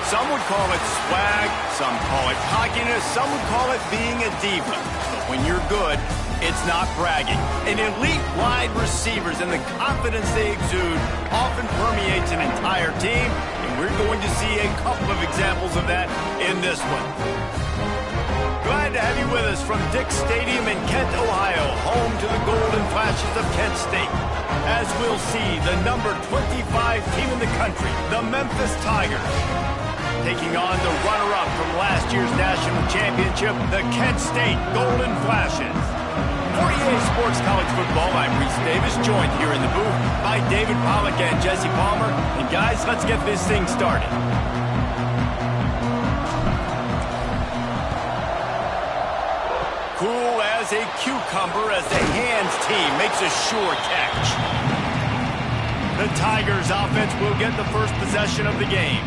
Some would call it swag, some call it cockiness, some would call it being a diva. But when you're good, it's not bragging. An elite wide receivers and the confidence they exude often permeates an entire team, and we're going to see a couple of examples of that in this one. Glad to have you with us from Dick's Stadium in Kent, Ohio, home to the Golden Flashes of Kent State. As we'll see, the number 25 team in the country, the Memphis Tigers, taking on the runner-up from last year's national championship, the Kent State Golden Flashes. For EA Sports College Football, I'm Reese Davis, joined here in the booth by David Pollack and Jesse Palmer. And guys, let's get this thing started. Cool as a cucumber as the hands team makes a sure catch. The Tigers offense will get the first possession of the game.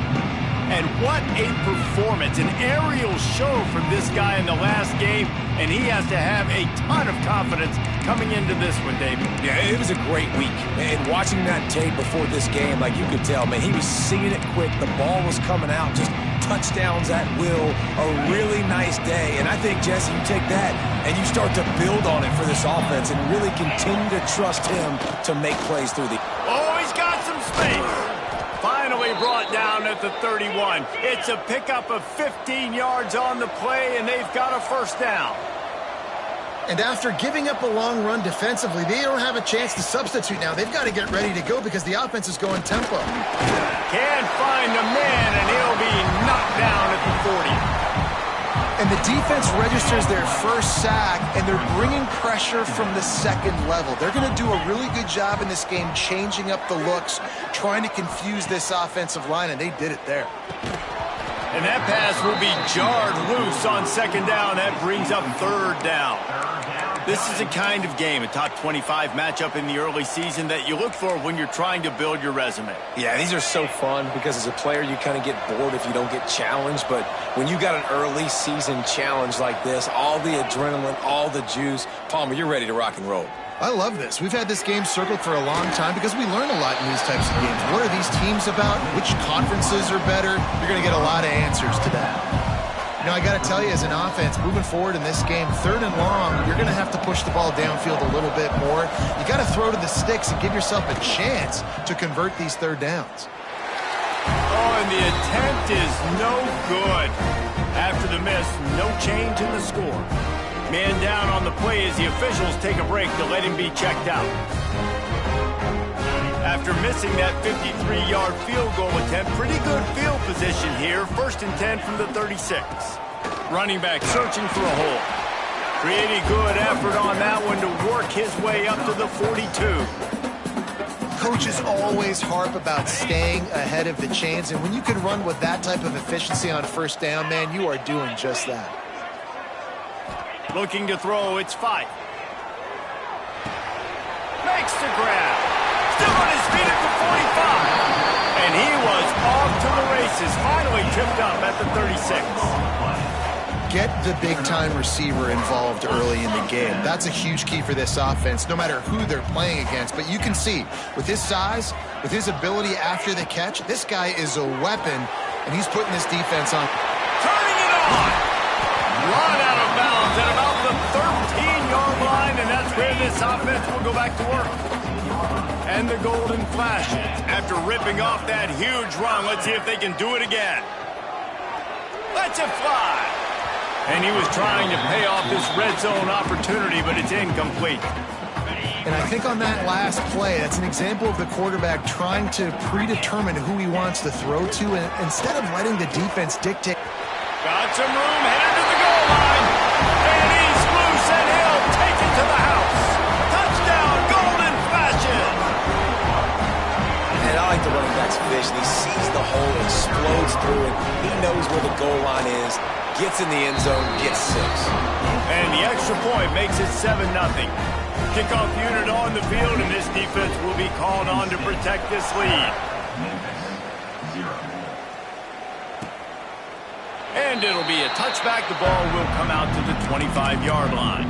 And what a performance, an aerial show from this guy in the last game, and he has to have a ton of confidence coming into this one, David. Yeah, it was a great week. And watching that tape before this game, like you could tell, man, he was seeing it quick. The ball was coming out, just touchdowns at will, a really nice day. And I think, Jesse, you take that and you start to build on it for this offense and really continue to trust him to make plays through the... Oh, he's got some space. Finally brought down at the 31. It's a pickup of 15 yards on the play, and they've got a first down. And after giving up a long run defensively, they don't have a chance to substitute now. They've got to get ready to go because the offense is going tempo. Can't find a man, and he'll be knocked down at the 40. And the defense registers their first sack, and they're bringing pressure from the second level. They're going to do a really good job in this game changing up the looks, trying to confuse this offensive line, and they did it there. And that pass will be jarred loose on second down. That brings up third down. This is a kind of game, a top 25 matchup in the early season that you look for when you're trying to build your resume. Yeah, these are so fun because as a player, you kind of get bored if you don't get challenged. But when you got an early season challenge like this, all the adrenaline, all the juice, Palmer, you're ready to rock and roll. I love this. We've had this game circled for a long time because we learn a lot in these types of games. What are these teams about? Which conferences are better? You're going to get a lot of answers to that. You know, I got to tell you, as an offense, moving forward in this game, third and long, you're going to have to push the ball downfield a little bit more. You got to throw to the sticks and give yourself a chance to convert these third downs. Oh, and the attempt is no good. After the miss, no change in the score. Man down on the play as the officials take a break to let him be checked out. After missing that 53-yard field goal attempt, pretty good field position here. First and 10 from the 36. Running back searching for a hole. Pretty good effort on that one to work his way up to the 42. Coaches always harp about staying ahead of the chains, and when you can run with that type of efficiency on first down, man, you are doing just that. Looking to throw, it's Fife. Makes the grab. Still on his feet at the 45. And he was off to the races. Finally tripped up at the 36. Get the big-time receiver involved early in the game. That's a huge key for this offense, no matter who they're playing against. But you can see, with his size, with his ability after the catch, this guy is a weapon, and he's putting this defense on. Turning it on. Run out of bounds at about the 13-yard line, and that's where this offense will go back to work. And the Golden Flashes, after ripping off that huge run, let's see if they can do it again. Let's it fly. And he was trying to pay off this red zone opportunity, but it's incomplete. And I think on that last play, that's an example of the quarterback trying to predetermine who he wants to throw to, and instead of letting the defense dictate. Got some room, headed to the goal line. And he's loose, and he'll take it to the house. Touchdown, Golden Flashes. And I like the running back's vision. He sees the hole, explodes through it. He knows where the goal line is, gets in the end zone, gets 6. And the extra point makes it 7-0. Kickoff unit on the field, and this defense will be called on to protect this lead. And it'll be a touchback. The ball will come out to the 25-yard line.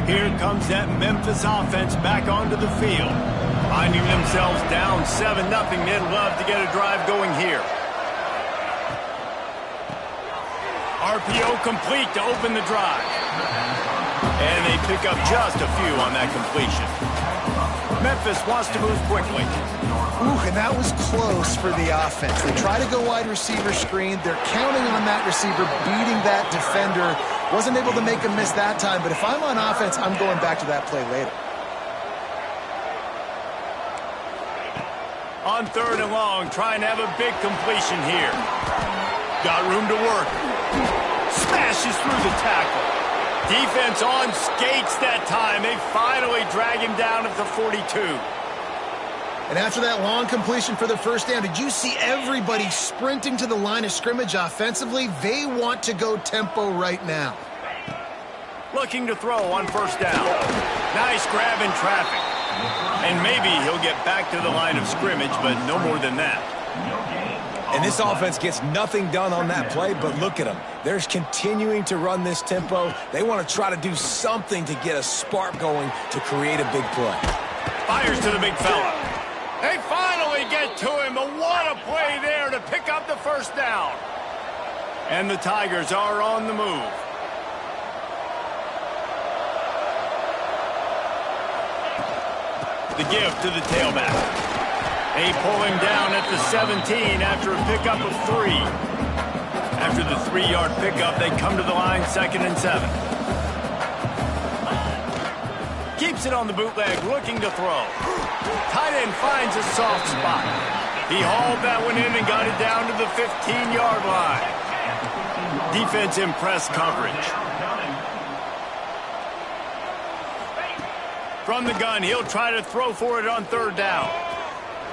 Here comes that Memphis offense back onto the field. Finding themselves down 7-0, they'd love to get a drive going here. RPO complete to open the drive. And they pick up just a few on that completion. Memphis wants to move quickly. Ooh, and that was close for the offense. They try to go wide receiver screen. They're counting on that receiver beating that defender. Wasn't able to make him miss that time, but if I'm on offense, I'm going back to that play later. On 3rd and long, trying to have a big completion here. Got room to work. Smashes through the tackle. Defense on skates that time. They finally drag him down at the 42. And after that long completion for the first down, did you see everybody sprinting to the line of scrimmage offensively? They want to go tempo right now. Looking to throw on 1st down. Nice grab in traffic. And maybe he'll get back to the line of scrimmage, but no more than that. And this offense gets nothing done on that play, but look at them. They're continuing to run this tempo. They want to try to do something to get a spark going to create a big play. Fires to the big fella. They finally get to him, but what a play there to pick up the 1st down. And the Tigers are on the move. The give to the tailback. They pull him down at the 17 after a pickup of 3. After the 3-yard pickup, they come to the line 2nd and 7. Keeps it on the bootleg, looking to throw. Tight end finds a soft spot. He hauled that one in and got it down to the 15-yard line. Defense in press coverage. From the gun, he'll try to throw for it on 3rd down.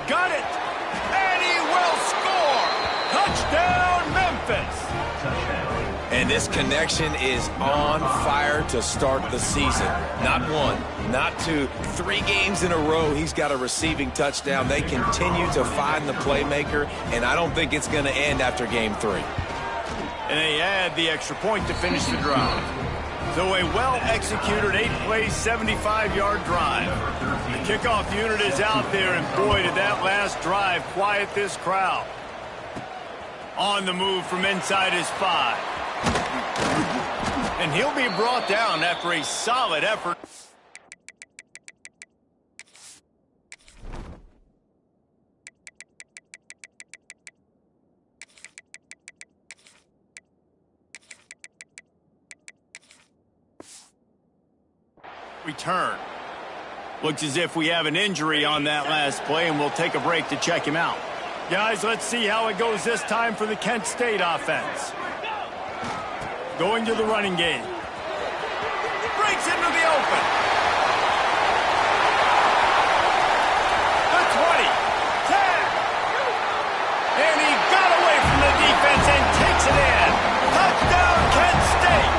Got it! And he will score! Touchdown, Memphis! And this connection is on fire to start the season. Not 1, not 2, 3 games in a row he's got a receiving touchdown. They continue to find the playmaker, and I don't think it's going to end after game 3. And they add the extra point to finish the drive. So a well-executed 8-play, 75-yard drive. The kickoff unit is out there, and boy, did that last drive quiet this crowd. On the move from inside his 5. And he'll be brought down after a solid effort. Return. Looks as if we have an injury on that last play, and we'll take a break to check him out. Guys, let's see how it goes this time for the Kent State offense. Going to the running game. Breaks into the open. The 20. 10. And he got away from the defense and takes it in. Touchdown, Kent State.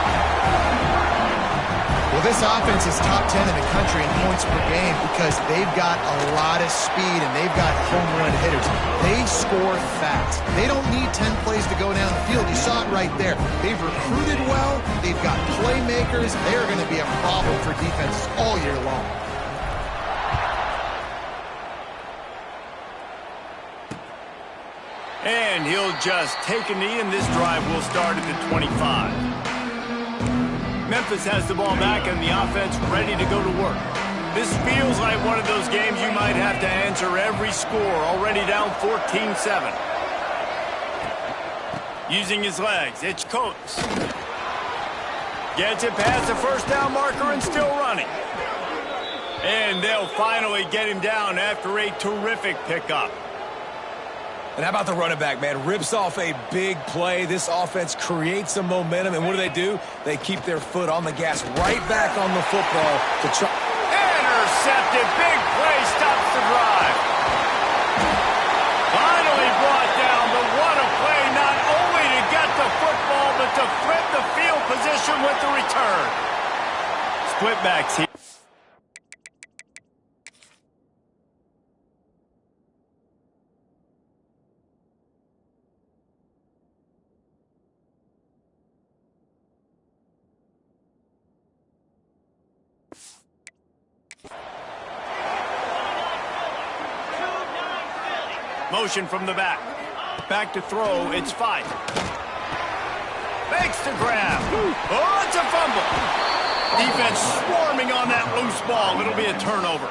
Well, this offense is top 10 in the country in points per game because they've got a lot of speed and they've got home run hitters. They score fast. They don't need 10 plays to go down the field. You saw it right there. They've recruited well. They've got playmakers. They are going to be a problem for defenses all year long. And he'll just take a knee, and this drive will start at the 25. Memphis has the ball back and the offense ready to go to work. This feels like one of those games you might have to answer every score, already down 14-7. Using his legs, it's Coates. Gets it past the 1st down marker and still running. And they'll finally get him down after a terrific pickup. And how about the running back, man? Rips off a big play. This offense creates some momentum, and what do? They keep their foot on the gas right back on the football to try. Intercepted. Big play stops the drive. Finally brought down, but what a play, not only to get the football, but to flip the field position with the return. Split backs here. Motion from the back. Back to throw, it's 5. Makes the grab. Oh, it's a fumble. Defense swarming on that loose ball. It'll be a turnover.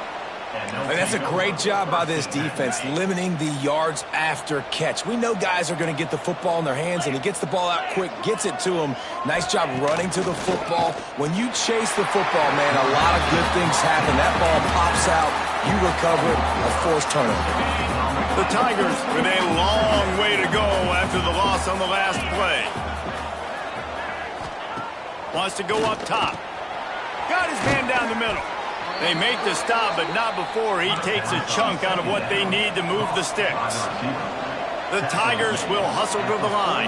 And that's a great job by this defense, limiting the yards after catch. We know guys are going to get the football in their hands, and he gets the ball out quick, gets it to him. Nice job running to the football. When you chase the football, man, a lot of good things happen. That ball pops out, you recover it, a forced turnover. The Tigers with a long way to go after the loss on the last play. Wants to go up top. Got his man down the middle. They make the stop, but not before he takes a chunk out of what they need to move the sticks. The Tigers will hustle to the line.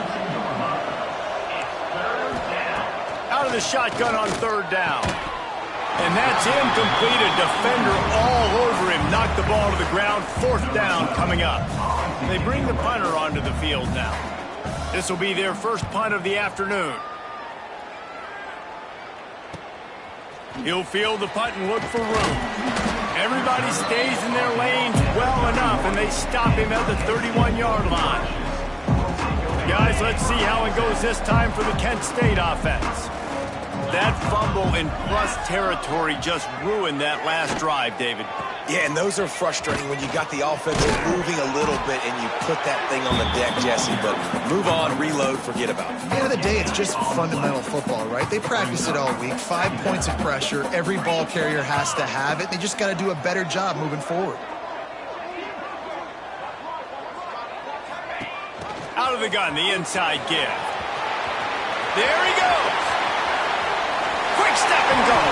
Out of the shotgun on third down. And that's incomplete. A defender all over him. Knocked the ball to the ground. Fourth down coming up. They bring the punter onto the field now. This will be their first punt of the afternoon. He'll field the punt and look for room. Everybody stays in their lanes well enough, and they stop him at the 31-yard line. Guys, let's see how it goes this time for the Kent State offense. That fumble in plus territory just ruined that last drive, David. Yeah, and those are frustrating when you got the offense moving a little bit and you put that thing on the deck, Jesse. But move on, reload, forget about it. At the end of the day, it's just fundamental football, right? They practice it all week. 5 points of pressure. Every ball carrier has to have it. They just got to do a better job moving forward. Out of the gun, the inside give. There he goes. Quick step and go.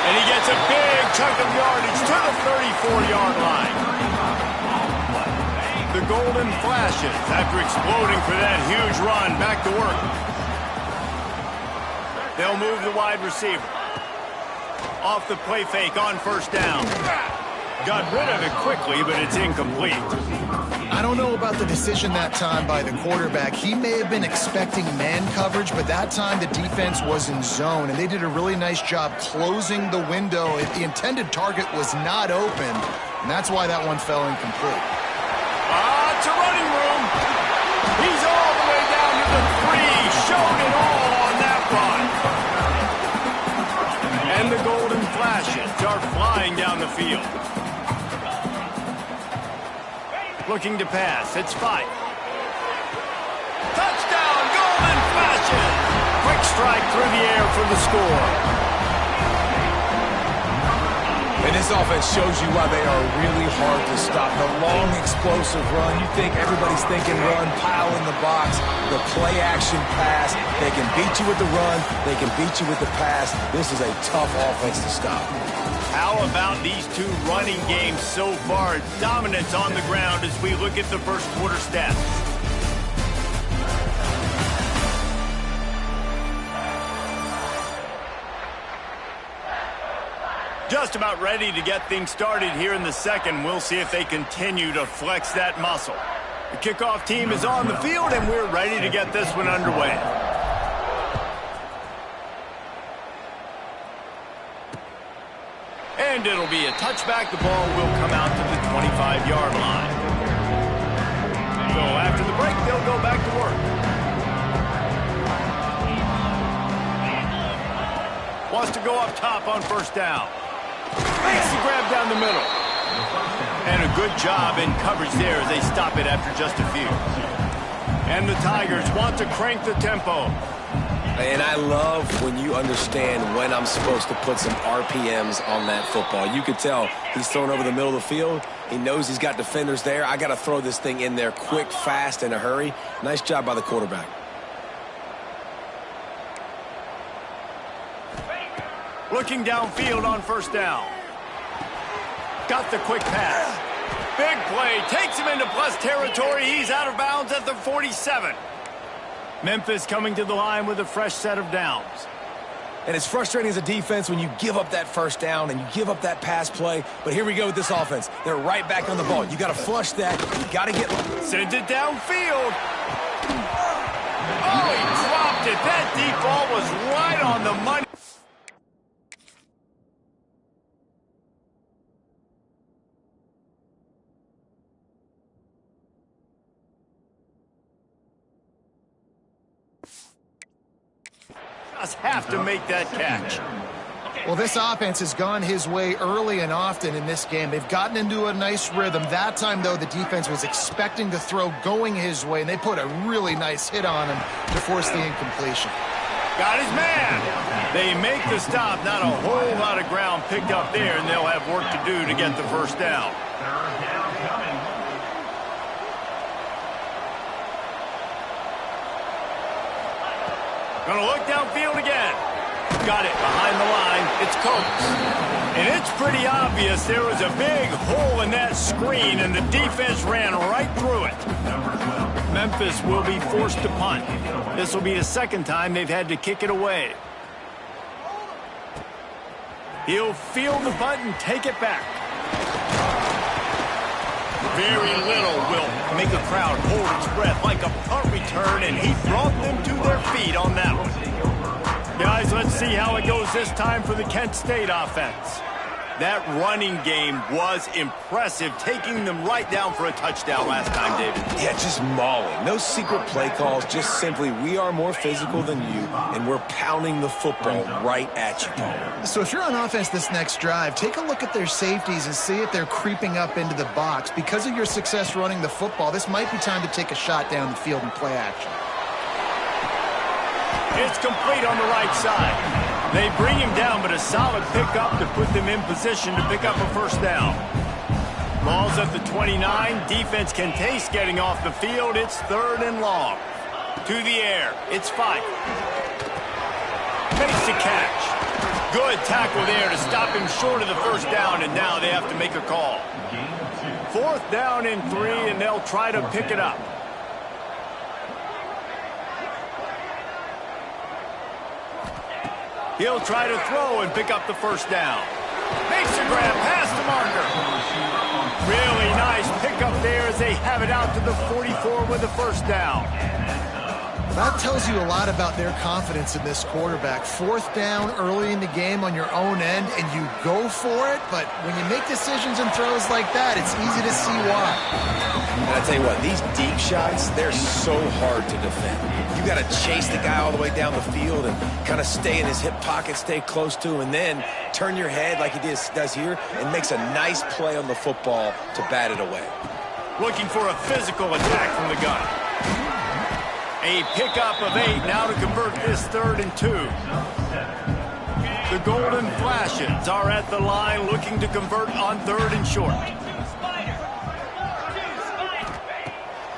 And he gets a big chunk of yardage to the 34-yard line. The golden flashes after exploding for that huge run. Back to work. They'll move the wide receiver. Off the play fake on first down. Got rid of it quickly, but it's incomplete. I don't know about the decision that time by the quarterback. He may have been expecting man coverage, but that time the defense was in zone, and they did a really nice job closing the window. The intended target was not open, and that's why that one fell incomplete. It's a running room. He's all the way down to the 3. Showed it all on that run. And the golden flashes are flying down the field. Looking to pass. It's Fife. Touchdown, golden flashes. Quick strike through the air for the score. And this offense shows you why they are really hard to stop. The long, explosive run. You think everybody's thinking run, pile in the box. The play-action pass. They can beat you with the run. They can beat you with the pass. This is a tough offense to stop. How about these two running games so far? Dominance on the ground as we look at the first quarter stats. Just about ready to get things started here in the second. We'll see if they continue to flex that muscle. The kickoff team is on the field, and we're ready to get this one underway. And it'll be a touchback. The ball will come out to the 25-yard line. So after the break, they'll go back to work. Wants to go up top on first down. Makes the grab down the middle. And a good job in coverage there as they stop it after just a few. And the Tigers want to crank the tempo. And I love when you understand when I'm supposed to put some RPMs on that football. You could tell he's thrown over the middle of the field. He knows he's got defenders there. I got to throw this thing in there quick, fast, in a hurry. Nice job by the quarterback. Looking downfield on first down. Got the quick pass. Big play. Takes him into plus territory. He's out of bounds at the 47. Memphis coming to the line with a fresh set of downs. And it's frustrating as a defense when you give up that first down and you give up that pass play. But here we go with this offense. They're right back on the ball. You got to flush that. You got to get... Sends it downfield. Oh, he dropped it. That deep ball was right on the money. just have to make that catch. Well, this offense has gone his way early and often in this game. They've gotten into a nice rhythm. That time, though, the defense was expecting the throw going his way, and they put a really nice hit on him to force the incompletion. Got his man. They make the stop. Not a whole lot of ground picked up there, and they'll have work to do to get the first down. Gonna look downfield again. Got it behind the line. It's Coates. And it's pretty obvious there was a big hole in that screen, and the defense ran right through it. Memphis will be forced to punt. This will be the second time they've had to kick it away. He'll field the punt and take it back. Very little will make a crowd hold its breath like a punt return, and he brought them to their feet on that one. Guys, let's see how it goes this time for the Kent State offense. That running game was impressive, taking them right down for a touchdown last time, David. Yeah, just mauling. No secret play calls, just simply we are more physical than you, and we're pounding the football right at you, Paul. So if you're on offense this next drive, take a look at their safeties and see if they're creeping up into the box. Because of your success running the football, this might be time to take a shot down the field and play action. It's complete on the right side. They bring him down, but a solid pickup to put them in position to pick up a first down. Ball's at the 29. Defense can taste getting off the field. It's 3rd and long. To the air. It's 5. Makes the catch. Good tackle there to stop him short of the first down, and now they have to make a call. 4th down and 3, and they'll try to pick it up. He'll try to throw and pick up the first down. Makes a grab past the marker. Really nice pickup there as they have it out to the 44 with the first down. That tells you a lot about their confidence in this quarterback. 4th down early in the game on your own end, and you go for it, but when you make decisions and throws like that, it's easy to see why. And I tell you what, these deep shots, they're so hard to defend. You got to chase the guy all the way down the field and kind of stay in his hip pocket, stay close to him, and then turn your head like he does here and makes a nice play on the football to bat it away. Looking for a physical attack from the gun. A pickup of 8 now to convert this 3rd and 2. The Golden Flashes are at the line looking to convert on 3rd and short.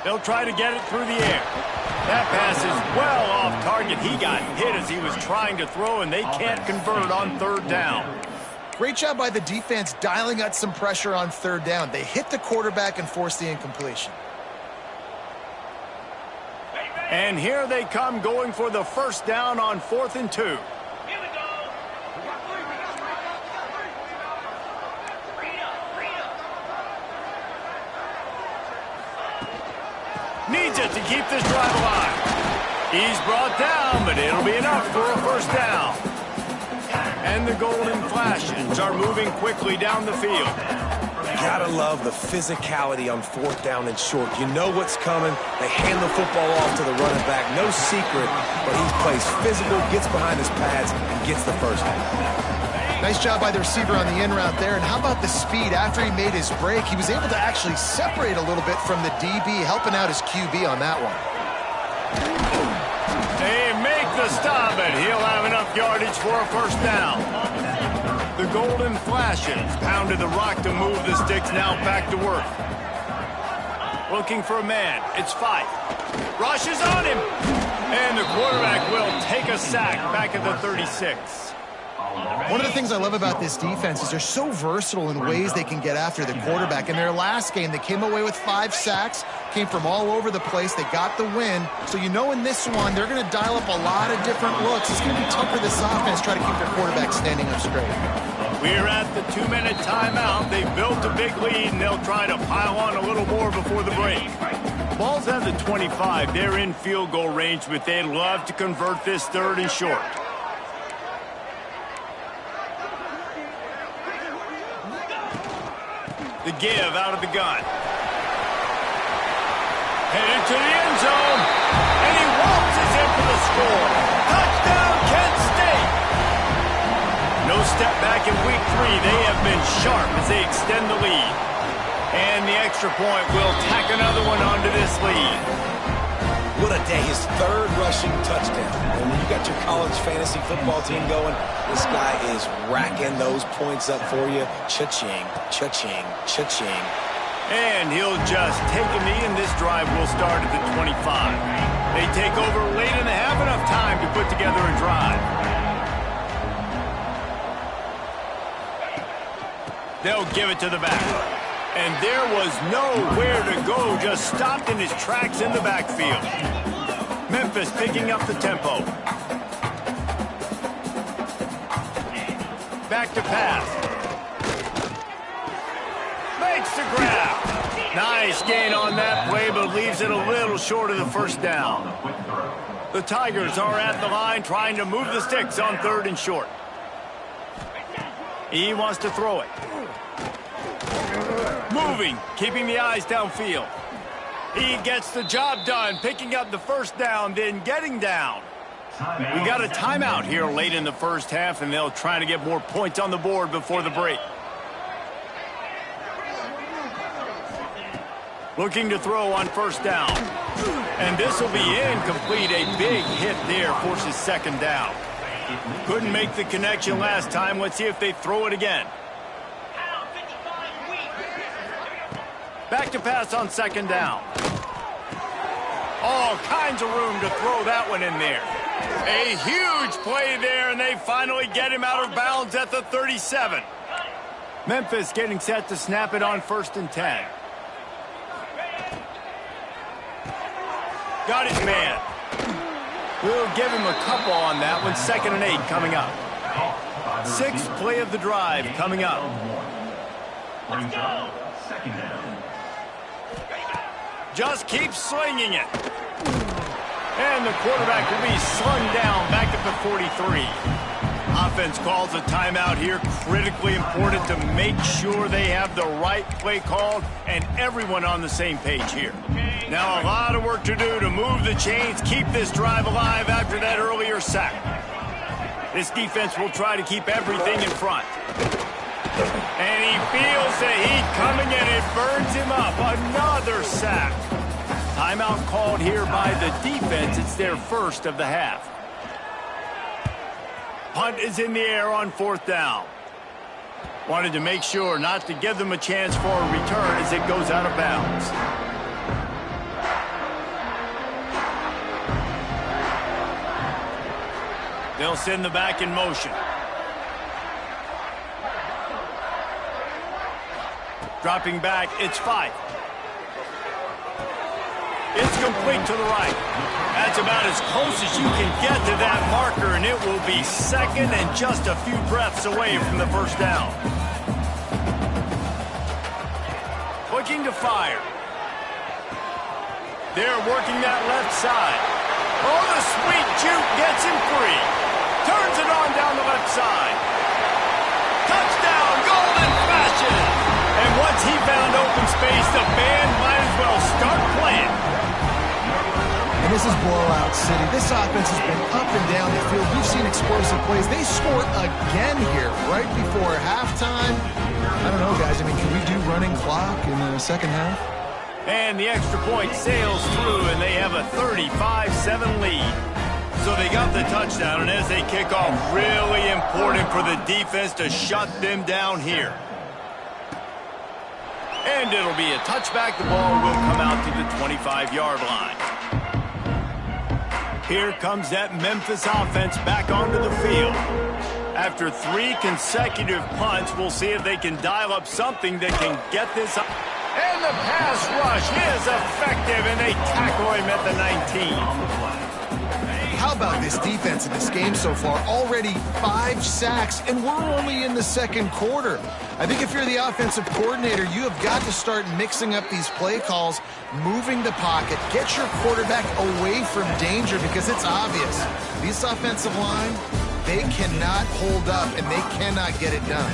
They'll try to get it through the air. That pass is well off target. He got hit as he was trying to throw, and they can't convert on 3rd down. Great job by the defense dialing out some pressure on 3rd down. They hit the quarterback and forced the incompletion. And here they come going for the first down on 4th and 2. Needs it to keep this drive alive. He's brought down, but it'll be enough for a first down. And the Golden Flashes are moving quickly down the field. Gotta love the physicality on 4th down and short. You know what's coming. They hand the football off to the running back. No secret, but he plays physical, gets behind his pads, and gets the first down. Nice job by the receiver on the in route there. And how about the speed? After he made his break, he was able to actually separate a little bit from the DB, helping out his QB on that one. They make the stop, and he'll have enough yardage for a first down. The Golden Flashes pounded the rock to move the sticks, now back to work. Looking for a man. It's 5. Rushes on him. And the quarterback will take a sack back at the 36. One of the things I love about this defense is they're so versatile in ways they can get after the quarterback. In their last game, they came away with 5 sacks, came from all over the place. They got the win. So you know in this one, they're going to dial up a lot of different looks. It's going to be tough for this offense to try to keep their quarterback standing up straight. We're at the 2-minute timeout. They've built a big lead, and they'll try to pile on a little more before the break. Ball's at the 25. They're in field goal range, but they'd love to convert this 3rd and short. The give out of the gun. Headed to the end zone. And he waltzes in for the score. Touchdown, Kent step back in week 3. They have been sharp as they extend the lead. And the extra point will tack another one onto this lead. What a day. His 3rd rushing touchdown. And when you got your college fantasy football team going, this guy is racking those points up for you. Cha-ching, cha-ching, cha-ching. And he'll just take a knee, and this drive will start at the 25. They take over late and they have enough time to put together a drive. They'll give it to the back. And there was nowhere to go, just stopped in his tracks in the backfield. Memphis picking up the tempo. Back to pass. Makes the grab. Nice gain on that play, but leaves it a little short of the first down. The Tigers are at the line trying to move the sticks on 3rd and short. He wants to throw it. Moving, keeping the eyes downfield. He gets the job done, picking up the first down, then getting down. We got a timeout here late in the first half, and they'll try to get more points on the board before the break. Looking to throw on first down. And this will be incomplete. A big hit there forces 2nd down. Couldn't make the connection last time. Let's see if they throw it again. Back to pass on 2nd down. All kinds of room to throw that one in there. A huge play there, and they finally get him out of bounds at the 37. Memphis getting set to snap it on 1st and 10. Got his man. We'll give him a couple on that one. 2nd and 8 coming up. 6th play of the drive coming up. Let's go. 2nd down. Just keep slinging it. And the quarterback will be slung down back at the 43. Offense calls a timeout here. Critically important to make sure they have the right play called and everyone on the same page here. Now a lot of work to do to move the chains, keep this drive alive after that earlier sack. This defense will try to keep everything in front. And he feels the heat coming, and it burns him up. Another sack. Timeout called here by the defense. It's their 1st of the half. Punt is in the air on 4th down. Wanted to make sure not to give them a chance for a return as it goes out of bounds. They'll send the back in motion. Dropping back, it's 5. It's complete to the right. That's about as close as you can get to that marker, and it will be 2nd and just a few breaths away from the first down. Looking to fire. They're working that left side. Oh, the sweet juke gets him free. Turns it on down the left side. Touchdown, golden fashion. And once he found open space, the band might as well start playing. And this is blowout city. This offense has been up and down the field. We've seen explosive plays. They score again here right before halftime. I don't know, guys. I mean, can we do running clock in the 2nd half? And the extra point sails through, and they have a 35-7 lead. So they got the touchdown, and as they kick off, really important for the defense to shut them down here. And it'll be a touchback. The ball will come out to the 25-yard line. Here comes that Memphis offense back onto the field. After 3 consecutive punts, we'll see if they can dial up something that can get this up. And the pass rush is effective, and they tackle him at the 19. How about this defense in this game so far? Already 5 sacks, and we're only in the 2nd quarter. I think if you're the offensive coordinator, you have got to start mixing up these play calls, moving the pocket, get your quarterback away from danger, because it's obvious. This offensive line, they cannot hold up, and they cannot get it done.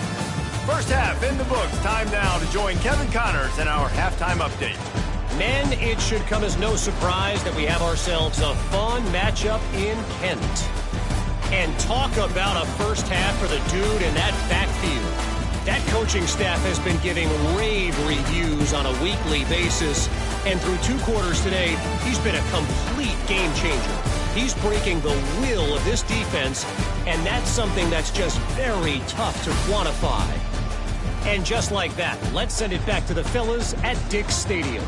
First half in the books. Time now to join Kevin Connors in our halftime update. Men, it should come as no surprise that we have ourselves a fun matchup in Kent. And talk about a first half for the dude in that backfield. That coaching staff has been giving rave reviews on a weekly basis. And through 2 quarters today, he's been a complete game changer. He's breaking the will of this defense, and that's something that's just very tough to quantify. And just like that, let's send it back to the fellas at Dick's Stadium.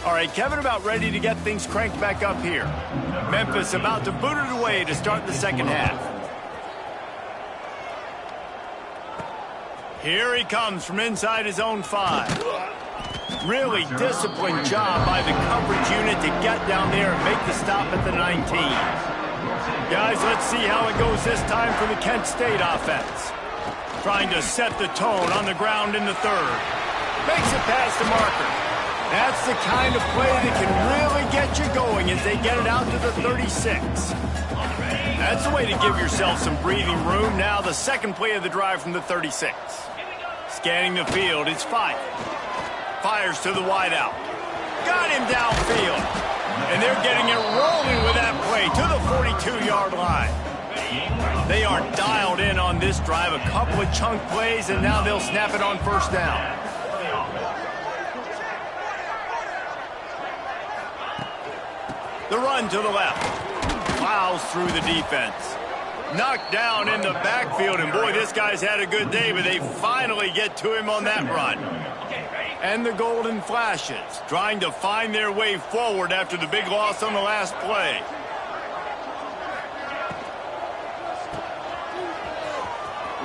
All right, Kevin about ready to get things cranked back up here. Memphis about to boot it away to start the second half. Here he comes from inside his own 5. Really disciplined job by the coverage unit to get down there and make the stop at the 19. Guys, let's see how it goes this time for the Kent State offense. Trying to set the tone on the ground in the 3rd. Makes it past the marker. That's the kind of play that can really get you going as they get it out to the 36. That's the way to give yourself some breathing room. Now the second play of the drive from the 36. Scanning the field, it's Fife. Fires to the wideout. Got him downfield. And they're getting it rolling with that play to the 42-yard line. They are dialed in on this drive. A couple of chunk plays, and now they'll snap it on first down. The run to the left. Plows through the defense. Knocked down in the backfield, and boy, this guy's had a good day, but they finally get to him on that run. And the Golden Flashes trying to find their way forward after the big loss on the last play.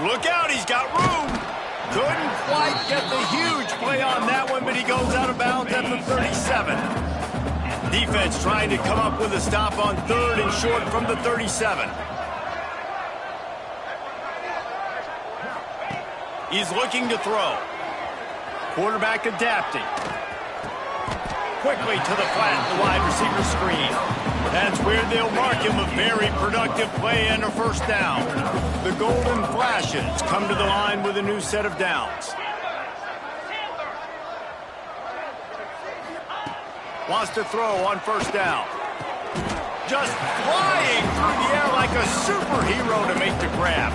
Look out, he's got room. Couldn't quite get the huge play on that one, but he goes out of bounds at the 37. Defense trying to come up with a stop on 3rd and short from the 37. He's looking to throw. Quarterback adapting. Quickly to the flat, the wide receiver screen. That's where they'll mark him a very productive play and a first down. The Golden Flashes come to the line with a new set of downs. Wants to throw on first down. Just flying through the air like a superhero to make the grab.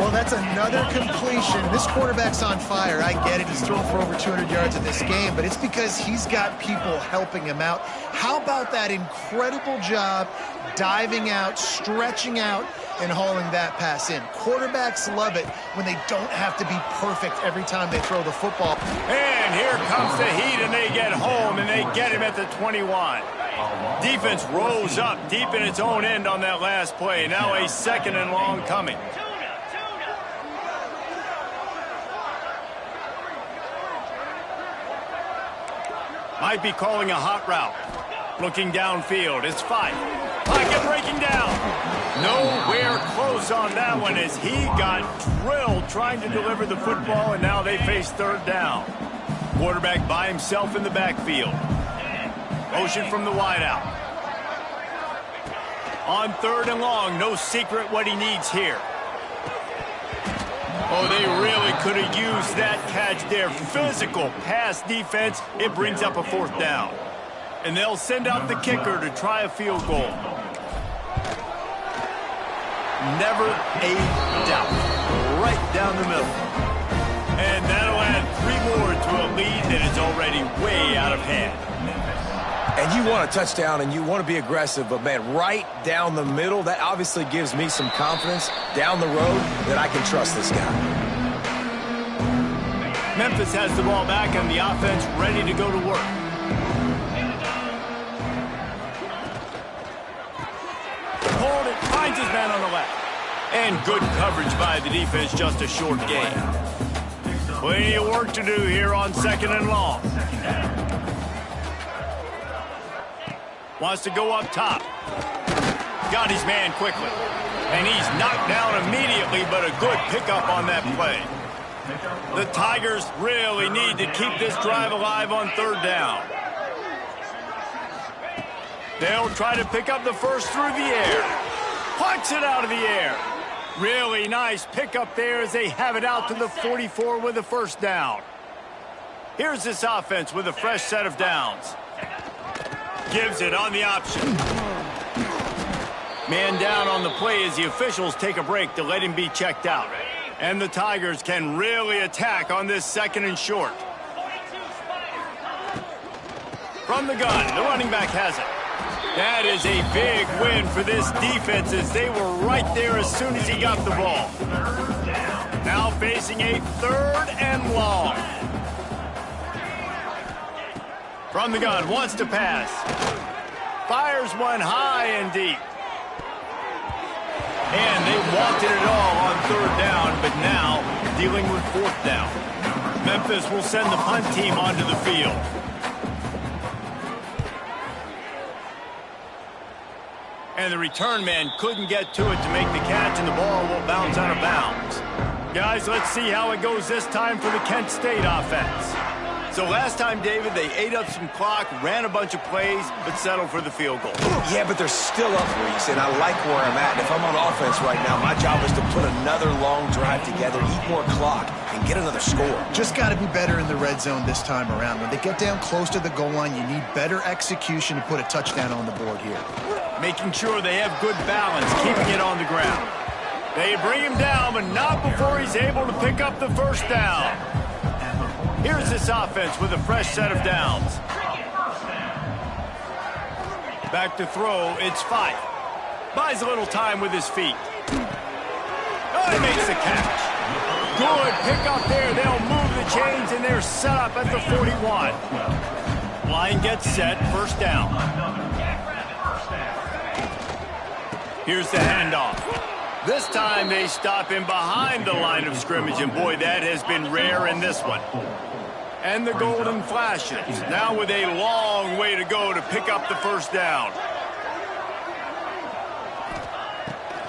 Well, that's another completion. This quarterback's on fire. I get it. He's thrown for over 200 yards in this game, but it's because he's got people helping him out. How about that incredible job diving out, stretching out, and hauling that pass in? Quarterbacks love it when they don't have to be perfect every time they throw the football. And here comes the heat, and they get home, and they get him at the 21. Defense rose up deep in its own end on that last play. Now a 2nd and long coming. Might be calling a hot route. Looking downfield, it's Fife. Pocket breaking down. Nowhere close on that one as he got drilled trying to deliver the football, and now they face 3rd down. Quarterback by himself in the backfield. Motion from the wideout. On 3rd and long, no secret what he needs here. Oh, they really could have used that catch there. Physical pass defense. It brings up a 4th down. And they'll send out the kicker to try a field goal. Never a doubt. Right down the middle. And that'll add 3 more to a lead that is already way out of hand. And you want a touchdown and you want to be aggressive, but, man, right down the middle, that obviously gives me some confidence down the road that I can trust this guy. Memphis has the ball back and the offense ready to go to work. Hold it, finds his man on the left. And good coverage by the defense, just a short gain. Plenty of work to do here on 2nd and long. Wants to go up top. Got his man quickly. And he's knocked down immediately, but a good pickup on that play. The Tigers really need to keep this drive alive on 3rd down. They'll try to pick up the first through the air. Punch it out of the air. Really nice pickup there as they have it out to the 44 with a first down. Here's this offense with a fresh set of downs. Gives it on the option. Man down on the play as the officials take a break to let him be checked out. And the Tigers can really attack on this 2nd and short. From the gun, the running back has it. That is a big win for this defense as they were right there as soon as he got the ball. Now facing a 3rd and long. From the gun, wants to pass. Fires one high and deep. And they wanted it all on 3rd down, but now dealing with 4th down. Memphis will send the punt team onto the field. And the return man couldn't get to it to make the catch, and the ball will bounce out of bounds. Guys, let's see how it goes this time for the Kent State offense. So last time, David, they ate up some clock, ran a bunch of plays, but settled for the field goal. Yeah, but they're still up, Reese, and I like where I'm at. And if I'm on offense right now, my job is to put another long drive together, eat more clock, and get another score. Just got to be better in the red zone this time around. When they get down close to the goal line, you need better execution to put a touchdown on the board here. Making sure they have good balance, keeping it on the ground. They bring him down, but not before he's able to pick up the 1st down. Here's this offense with a fresh set of downs. Back to throw, it's Fife. Buys a little time with his feet. Oh, he makes the catch. Good pick up there. They'll move the chains, and they're set up at the 41. Line gets set, 1st down. Here's the handoff. This time they stop him behind the line of scrimmage, and boy, that has been rare in this one. And the golden flashes, now with a long way to go to pick up the 1st down.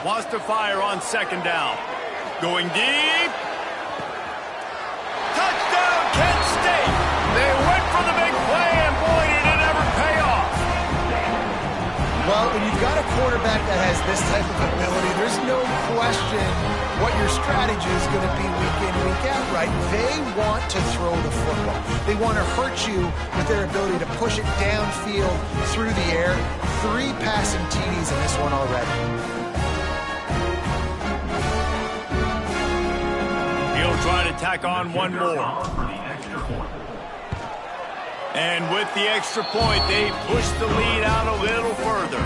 Wants to fire on 2nd down. Going deep. Touchdown, Kent State! They went for the big play, and boy, did it ever pay off. Well, when you've got a quarterback that has this type of ability, there's no question what your strategy is going to be week in, week out, right? They want to throw the football. They want to hurt you with their ability to push it downfield through the air. 3 passing TDs in this one already. He'll try to tack on one more. And with the extra point, they push the lead out a little further.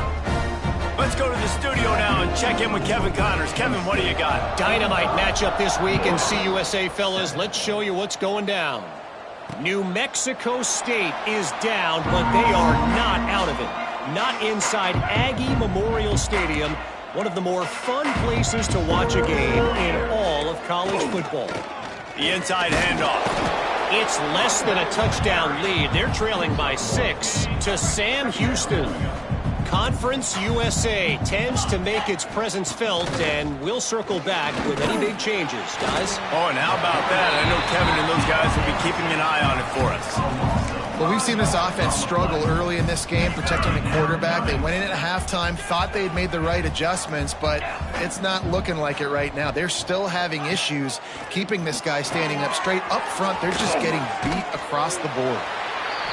Let's go to the studio now and check in with Kevin Connors. Kevin, what do you got? Dynamite matchup this week in CUSA, fellas. Let's show you what's going down. New Mexico State is down, but they are not out of it. Not inside Aggie Memorial Stadium, one of the more fun places to watch a game in all of college football. The inside handoff. It's less than a touchdown lead. They're trailing by 6 to Sam Houston. Conference USA tends to make its presence felt, and we'll circle back with any big changes, guys. Oh, and how about that? I know Kevin and those guys will be keeping an eye on it for us. Well, we've seen this offense struggle early in this game, protecting the quarterback. They went in at halftime, thought they'd made the right adjustments, but it's not looking like it right now. They're still having issues keeping this guy standing up straight. Up front, they're just getting beat across the board.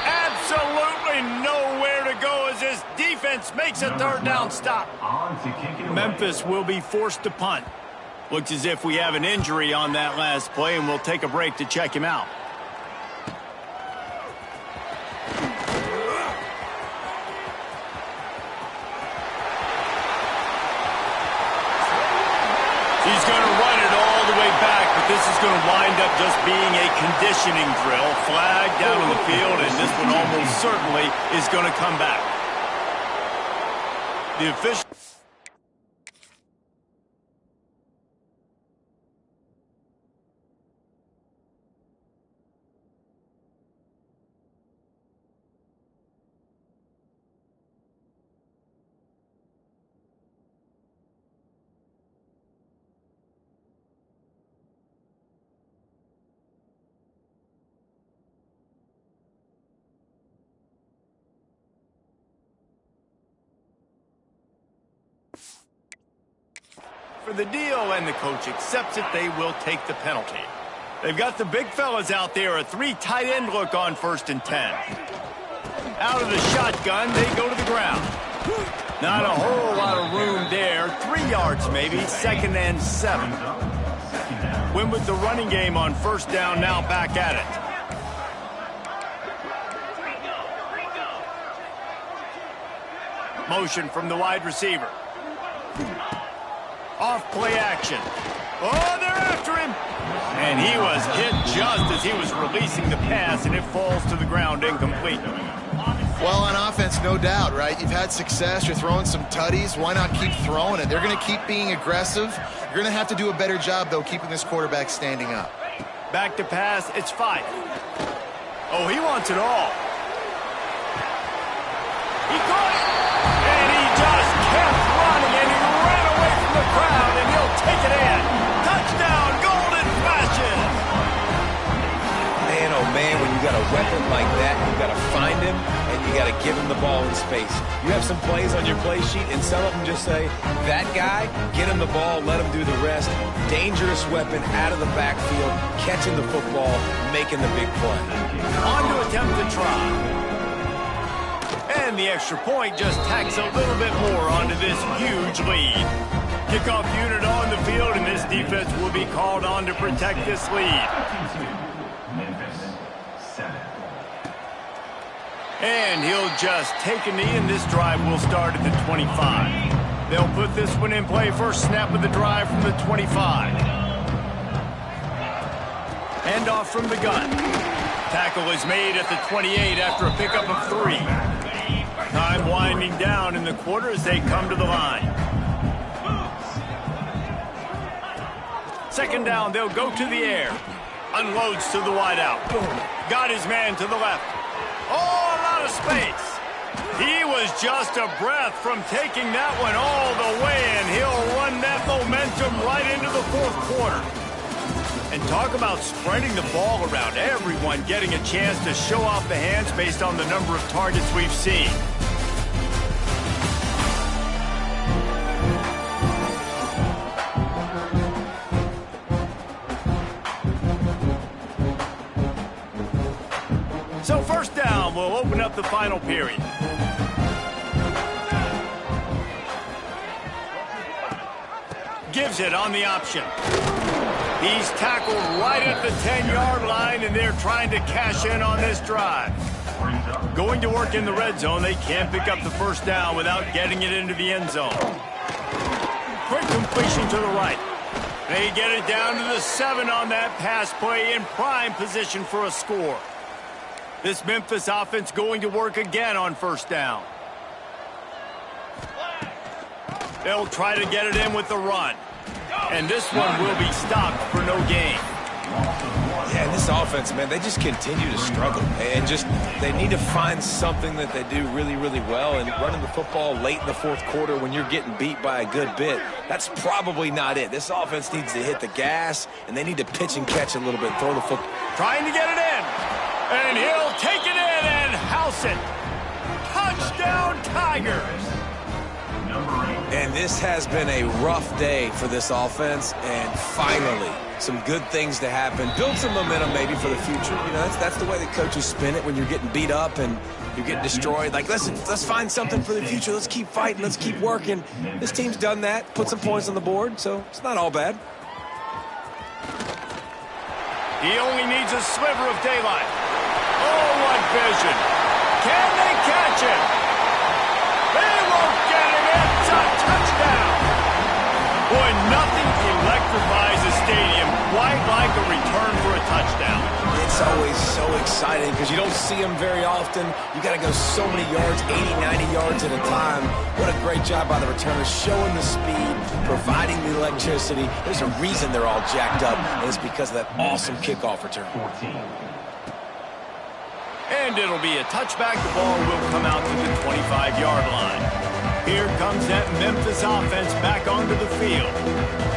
Absolutely nowhere to go as this defense makes a 3rd down stop. Memphis will be forced to punt. Looks as if we have an injury on that last play, and we'll take a break to check him out. He's going to run it all the way back, but this is going to wind up just being a conditioning drill. Flag down on the field, and this one almost certainly is going to come back. The official... For the deal, and the coach accepts it, they will take the penalty. They've got the big fellas out there, a 3 tight end look on 1st and 10. Out of the shotgun, they go to the ground. Not a whole lot of room there. 3 yards maybe, 2nd and 7. Win with the running game on 1st down, now back at it. Motion from the wide receiver. Off play action. Oh, they're after him. And he was hit just as he was releasing the pass, and it falls to the ground incomplete. Well, on offense, no doubt, right? You've had success. You're throwing some tutties. Why not keep throwing it? They're going to keep being aggressive. You're going to have to do a better job, though, keeping this quarterback standing up. Back to pass. It's 5. Oh, he wants it all. He caught it. And he just kept running, and he ran away from the crowd, and he'll take it in. Touchdown, Golden Flashes. Man, oh man, when you got a weapon like that, you got to find him, and you got to give him the ball in space. You have some plays on your play sheet, and some of them just say, that guy, get him the ball, let him do the rest. Dangerous weapon out of the backfield, catching the football, making the big play. On to attempt the try. And the extra point just tacks a little bit more onto this huge lead. Kickoff unit on the field, and this defense will be called on to protect this lead. Memphis 7. And he'll just take a knee, and this drive will start at the 25. They'll put this one in play. First snap of the drive from the 25. Handoff from the gun. Tackle is made at the 28 after a pickup of 3. Time winding down in the quarter as they come to the line. 2nd down, they'll go to the air. Unloads to the wideout. Got his man to the left. Oh, a lot of space. He was just a breath from taking that one all the way, and he'll run that momentum right into the 4th quarter. And talk about spreading the ball around, everyone getting a chance to show off the hands based on the number of targets we've seen. So 1st down will open up the final period. Gives it on the option. He's tackled right at the 10-yard line, and they're trying to cash in on this drive. Going to work in the red zone, they can't pick up the 1st down without getting it into the end zone. Quick completion to the right. They get it down to the 7 on that pass play, in prime position for a score. This Memphis offense going to work again on 1st down. They'll try to get it in with the run. And this one will be stopped for no gain. Yeah, and this offense, man, they just continue to struggle. And they need to find something that they do really, really well. And running the football late in the 4th quarter when you're getting beat by a good bit, that's probably not it. This offense needs to hit the gas, and they need to pitch and catch a little bit, throw the football. Trying to get it in. And he'll take it in and house it. Touchdown, Tigers. And this has been a rough day for this offense, and finally some good things to happen. Build some momentum maybe for the future. You know, that's the way the coaches spin it when you're getting beat up and you're getting destroyed. Like, listen, let's find something for the future. Let's keep fighting. Let's keep working. This team's done that, put some points on the board, so it's not all bad. He only needs a sliver of daylight. Oh, what vision. Can they catch him? They won't get him. It's a touchdown. Boy, nothing electrifies a stadium quite like a return for a touchdown. It's always so exciting because you don't see them very often. You got to go so many yards, 80, 90 yards at a time. What a great job by the returners, showing the speed, providing the electricity. There's a reason they're all jacked up, and it's because of that awesome kickoff return. 14. And it'll be a touchback. The ball will come out to the 25-yard line. Here comes that Memphis offense back onto the field.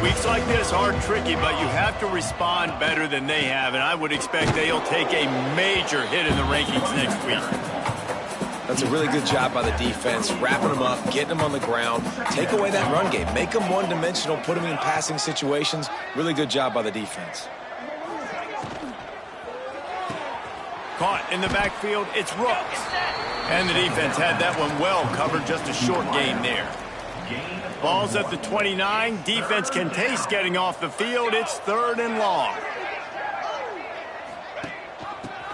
Weeks like this are tricky, but you have to respond better than they have, and I would expect they'll take a major hit in the rankings next week. That's a really good job by the defense, wrapping them up, getting them on the ground, take away that run game, make them one-dimensional, put them in passing situations. Really good job by the defense. Caught in the backfield, it's Rooks. And the defense had that one well covered, just a short gain there. Ball's at the 29. Defense can taste getting off the field. It's 3rd and long.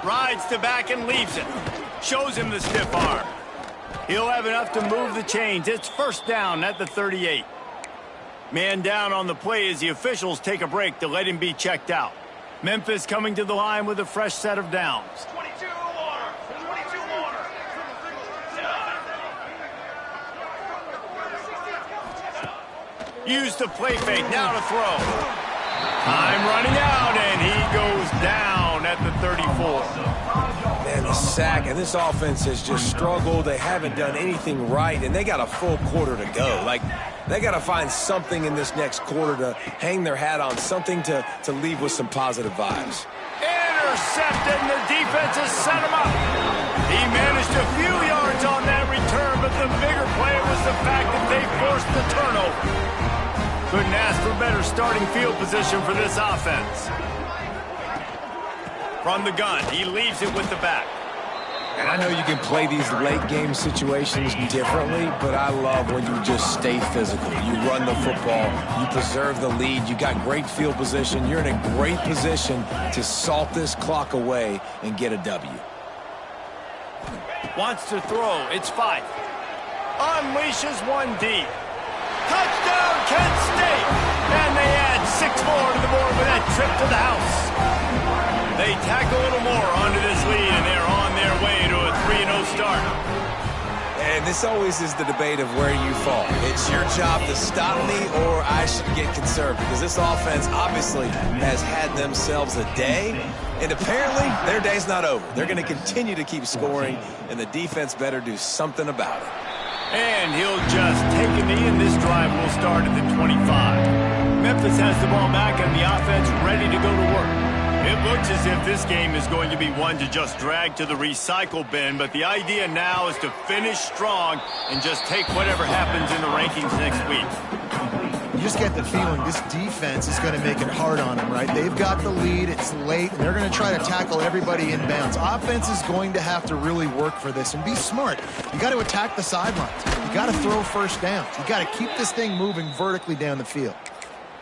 Rides to back and leaves it. Shows him the stiff arm. He'll have enough to move the chains. It's 1st down at the 38. Man down on the play as the officials take a break to let him be checked out. Memphis coming to the line with a fresh set of downs. 22 water. 22 water. Use the play fake, now to throw. Time running out, and he goes down at the 34. Man, the sack, and this offense has just struggled. They haven't done anything right, and they got a full quarter to go. Like, they got to find something in this next quarter to hang their hat on, something to leave with some positive vibes. Intercepted, and the defense has set him up. He managed a few yards on that return, but the bigger play was the fact that they forced the turnover. Couldn't ask for better starting field position for this offense. From the gun, he leaves it with the back. And I know you can play these late game situations differently, but I love when you just stay physical. You run the football, you preserve the lead, you got great field position, you're in a great position to salt this clock away and get a W. Wants to throw, it's 5. Unleashes one deep. Touchdown, Kent State! And they add 6 more to the board with that trip to the house. They tack a little more onto this lead, and they're on their way to a 3-0 start. And this always is the debate of where you fall. It's your job to stop me, or I should get conserved, because this offense obviously has had themselves a day, and apparently their day's not over. They're going to continue to keep scoring, and the defense better do something about it. And he'll just take a knee, and this drive will start at the 25. Memphis has the ball back, and the offense ready to go to work. It looks as if this game is going to be one to just drag to the recycle bin, but the idea now is to finish strong and just take whatever happens in the rankings next week. You just get the feeling this defense is going to make it hard on them, right? They've got the lead, it's late, and they're going to try to tackle everybody in bounds. Offense is going to have to really work for this and be smart. You got to attack the sidelines. You got to throw 1st downs. You got to keep this thing moving vertically down the field.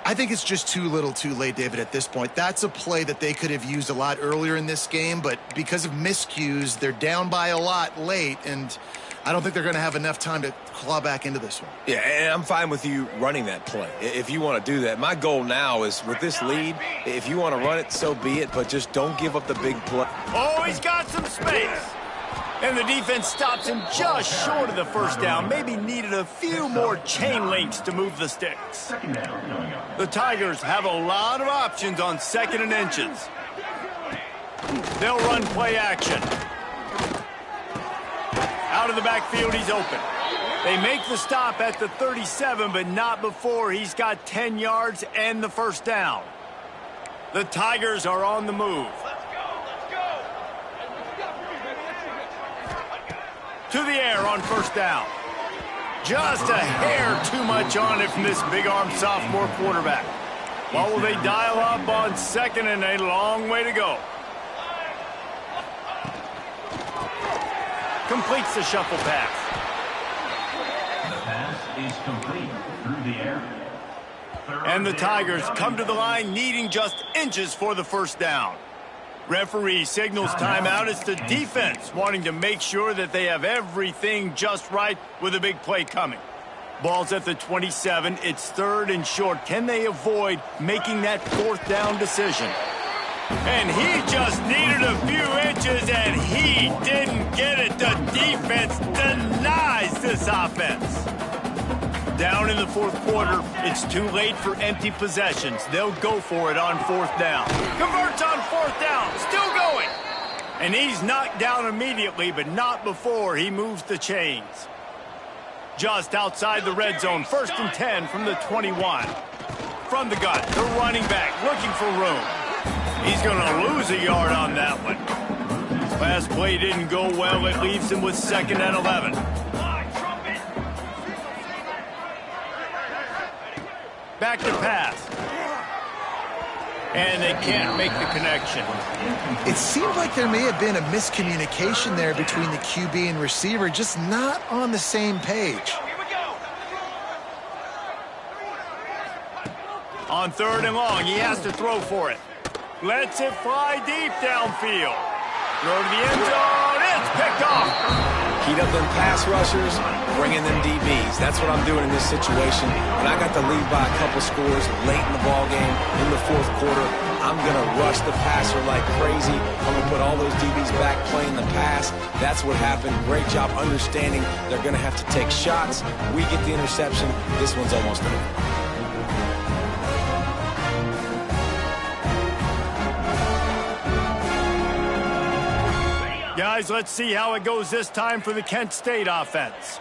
I think it's just too little too late, David, at this point. That's a play that they could have used a lot earlier in this game, but because of miscues, they're down by a lot late, and I don't think they're going to have enough time to claw back into this one. Yeah, and I'm fine with you running that play if you want to do that. My goal now is with this lead, if you want to run it, so be it, but just don't give up the big play. Oh, he's got some space. And the defense stops him just short of the 1st down. Maybe needed a few more chain links to move the sticks. The Tigers have a lot of options on 2nd and inches. They'll run play action. Out of the backfield, he's open. They make the stop at the 37, but not before he's got 10 yards and the 1st down. The Tigers are on the move. To the air on 1st down. Just a hair too much on it from this big-arm sophomore quarterback. What will they dial up on 2nd and a long way to go? Completes the shuffle pass. The pass is complete through the air. And the Tigers come to the line needing just inches for the 1st down. Referee signals timeout. It's the defense wanting to make sure that they have everything just right with a big play coming. Ball's at the 27. It's 3rd and short. Can they avoid making that 4th down decision? And he just needed a few inches, and he didn't get it. The defense denies this offense. Down in the 4th quarter, it's too late for empty possessions. They'll go for it on 4th down. Converts on 4th down, still going. And he's knocked down immediately, but not before he moves the chains. Just outside the red zone, 1st and 10 from the 21. From the gun, the running back looking for room. He's going to lose a yard on that one. Last play didn't go well. It leaves him with 2nd and 11. Back to pass. and they can't make the connection. It seemed like there may have been a miscommunication there between the QB and receiver, just not on the same page. On 3rd and long, he has to throw for it. Lets it fly deep downfield. Throw to the end zone. It's picked off. Heat up them pass rushers, bring in them DBs. That's what I'm doing in this situation. When I got the lead by a couple scores late in the ball game, in the 4th quarter, I'm going to rush the passer like crazy. I'm going to put all those DBs back playing the pass. That's what happened. Great job understanding they're going to have to take shots. We get the interception. This one's almost over. Guys, let's see how it goes this time for the Kent State offense.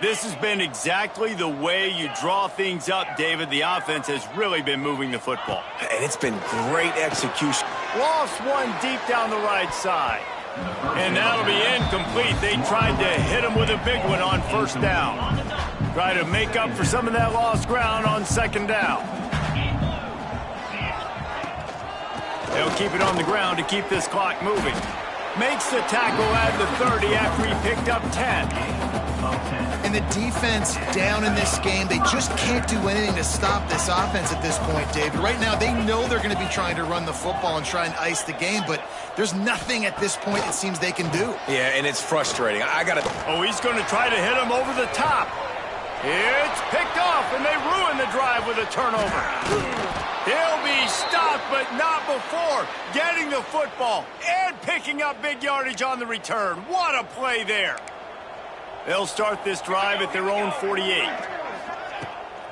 This has been exactly the way you draw things up, David. The offense has really been moving the football. And it's been great execution. Lost one deep down the right side. And that'll be incomplete. They tried to hit him with a big one on 1st down. Try to make up for some of that lost ground on 2nd down. They'll keep it on the ground to keep this clock moving. Makes the tackle at the 30 after he picked up 10. And the defense down in this game, they just can't do anything to stop this offense at this point, David. Right now, they know they're going to be trying to run the football and try and ice the game, but there's nothing at this point it seems they can do. Yeah, and it's frustrating. Oh, he's going to try to hit him over the top. It's picked off, and they ruin the drive with a turnover. He'll be stopped, but not before getting the football and picking up big yardage on the return. What a play there. They'll start this drive at their own 48.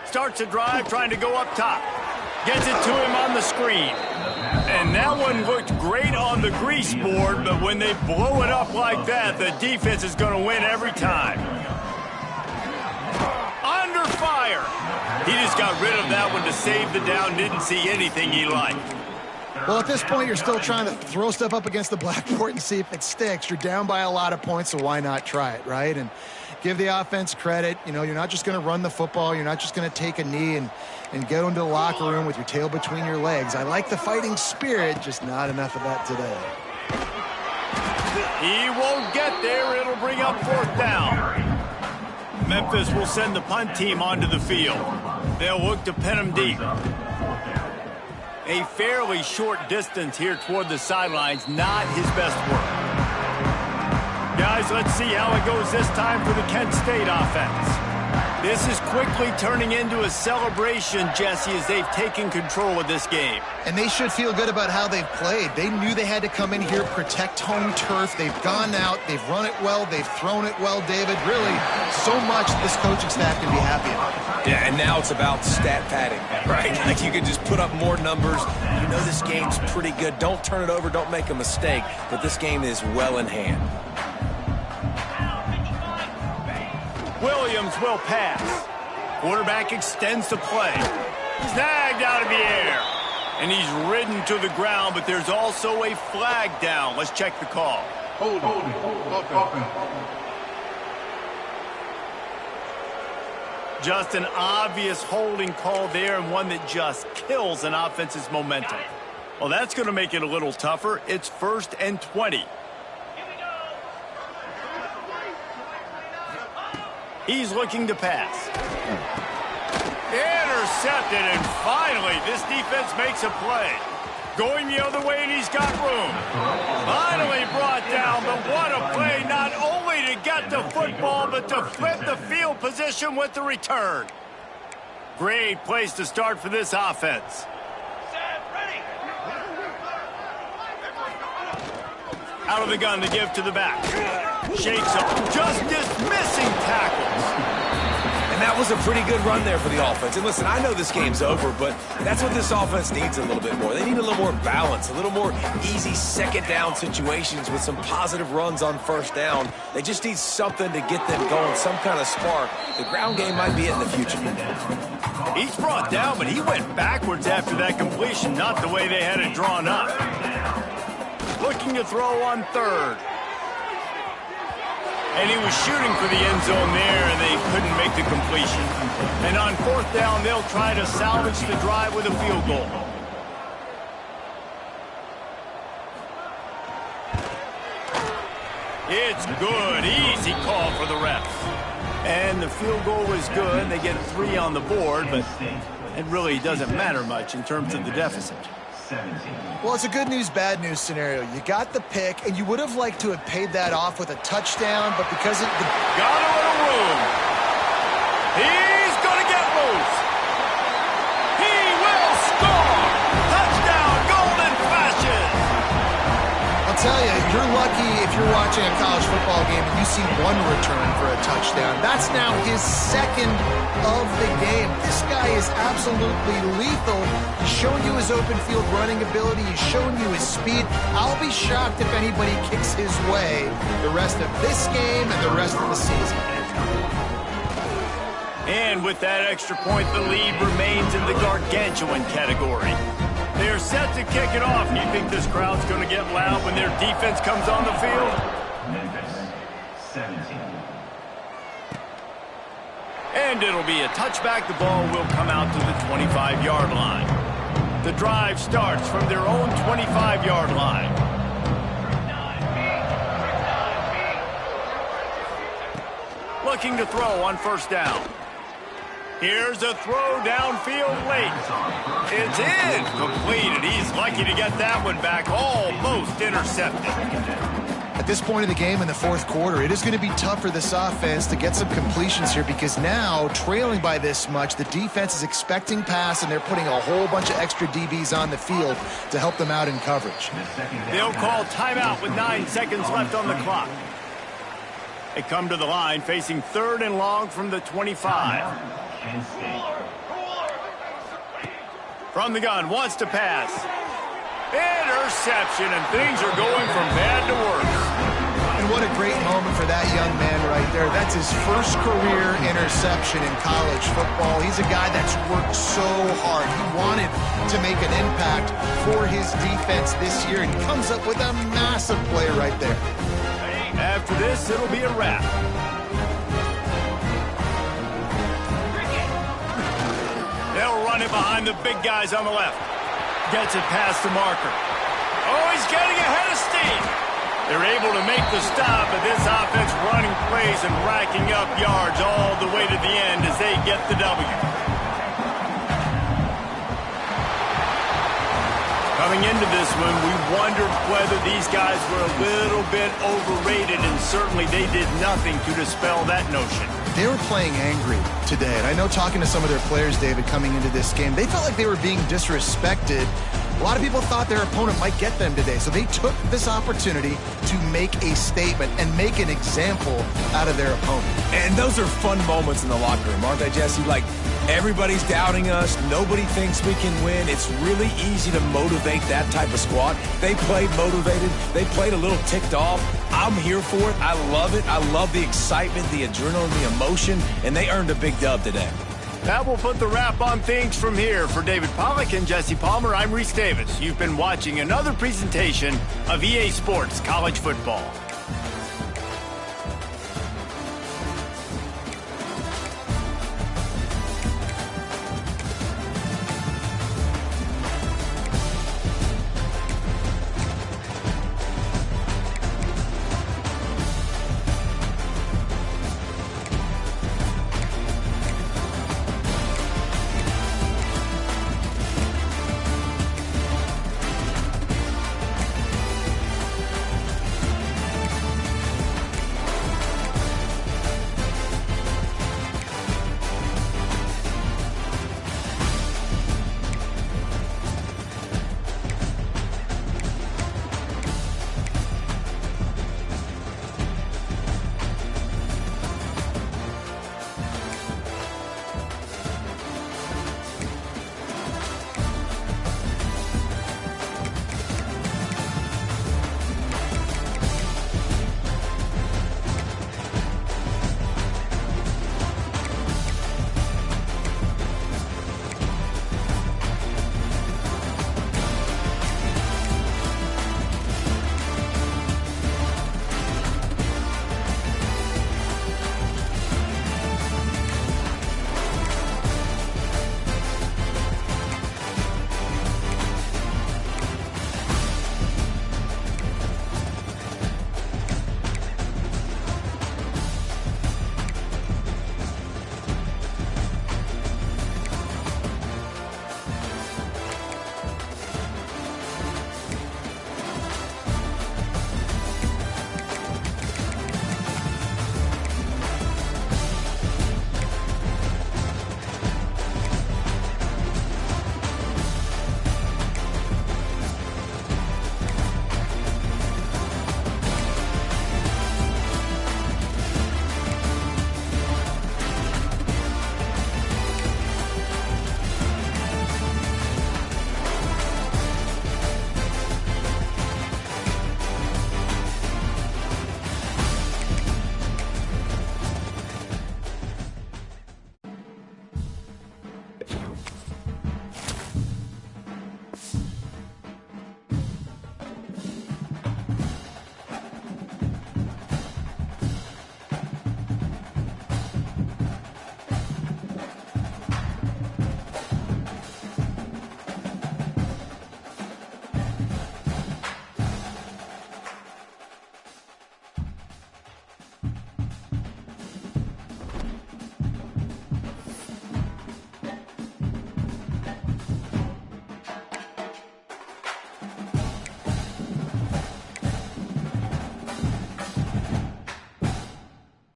Starts a drive trying to go up top. Gets it to him on the screen. And that one looked great on the grease board, but when they blow it up like that, the defense is going to win every time. Under fire. He just got rid of that one to save the down. Didn't see anything he liked. Well, at this point, you're still trying to throw stuff up against the blackboard and see if it sticks. You're down by a lot of points, so why not try it, right? And give the offense credit. You know, you're not just going to run the football. You're not just going to take a knee and go into the locker room with your tail between your legs. I like the fighting spirit, just not enough of that today. He won't get there. It'll bring up 4th down. Memphis will send the punt team onto the field. They'll look to pin him deep. A fairly short distance here toward the sidelines, not his best work. Guys, let's see how it goes this time for the Kent State offense. This is quickly turning into a celebration, Jesse, as they've taken control of this game. And they should feel good about how they've played. They knew they had to come in here, protect home turf. They've gone out, they've run it well, they've thrown it well, David. Really, so much this coaching staff can be happy about. Yeah, and now it's about stat padding, right? Like you can just put up more numbers. You know this game's pretty good. Don't turn it over, don't make a mistake. But this game is well in hand. Williams will pass. Quarterback extends the play. Snagged out of the air. And he's ridden to the ground, but there's also a flag down. Let's check the call. Hold. Just an obvious holding call there, and one that just kills an offense's momentum. Well, that's going to make it a little tougher. It's 1st and 20. He's looking to pass. Intercepted, and finally, this defense makes a play. Going the other way, and he's got room. Finally brought down, but what a play, not only to get the football, but to flip the field position with the return. Great place to start for this offense. Out of the gun to give to the back. Shakes up, just dismissing tackles. And that was a pretty good run there for the offense. And listen, I know this game's over, but that's what this offense needs a little bit more. They need a little more balance, a little more easy 2nd down situations with some positive runs on 1st down. They just need something to get them going, some kind of spark. The ground game might be it in the future. He's brought down, but he went backwards after that completion, not the way they had it drawn up. Looking to throw on 3rd. And he was shooting for the end zone there, and they couldn't make the completion. And on 4th down, they'll try to salvage the drive with a field goal. It's good. Easy call for the refs. And the field goal was good. They get 3 on the board, but it really doesn't matter much in terms of the deficit. Well, it's a good news, bad news scenario. You got the pick, and you would have liked to have paid that off with a touchdown, but because it... Got a little room. He's going to get loose. He will score. Touchdown, Golden Flashes. I'll tell you, you're lucky if you're watching a college football game and you see one return for a touchdown. That's now his second of the game. This guy is absolutely lethal. He's showing you his open field running ability. He's showing you his speed. I'll be shocked if anybody kicks his way the rest of this game and the rest of the season. And with that extra point, the lead remains in the gargantuan category. They're set to kick it off. You think this crowd's going to get loud when their defense comes on the field? Memphis, 17. And it'll be a touchback. The ball will come out to the 25-yard line. The drive starts from their own 25-yard line. Looking to throw on first down. Here's a throw downfield late. It's in. Completed. He's lucky to get that one back. Almost intercepted. At this point in the game in the fourth quarter, it is going to be tough for this offense to get some completions here because now, trailing by this much, the defense is expecting pass, and they're putting a whole bunch of extra DBs on the field to help them out in coverage. They'll call timeout with 9 seconds left on the clock. They come to the line facing 3rd and long from the 25. From the gun, wants to pass. Interception, and things are going from bad to worse. And what a great moment for that young man right there. That's his first career interception in college football. He's a guy that's worked so hard. He wanted to make an impact for his defense this year, and he comes up with a massive play right there. After this, it'll be a wrap. They'll run it behind the big guys on the left. Gets it past the marker. Oh, he's getting ahead of steam. They're able to make the stop, but this offense running plays and racking up yards all the way to the end as they get the W. Coming into this one, we wondered whether these guys were a little bit overrated, and certainly they did nothing to dispel that notion. They were playing angry today, and I know talking to some of their players, David, coming into this game, they felt like they were being disrespected. A lot of people thought their opponent might get them today, so they took this opportunity to make a statement and make an example out of their opponent. And those are fun moments in the locker room, aren't they, Jesse? Like, everybody's doubting us. Nobody thinks we can win. It's really easy to motivate that type of squad. They played motivated. They played a little ticked off. I'm here for it. I love it. I love the excitement, the adrenaline, the emotion, and they earned a big dub today. That will put the wrap on things from here. For David Pollack and Jesse Palmer, I'm Reese Davis. You've been watching another presentation of EA Sports College Football.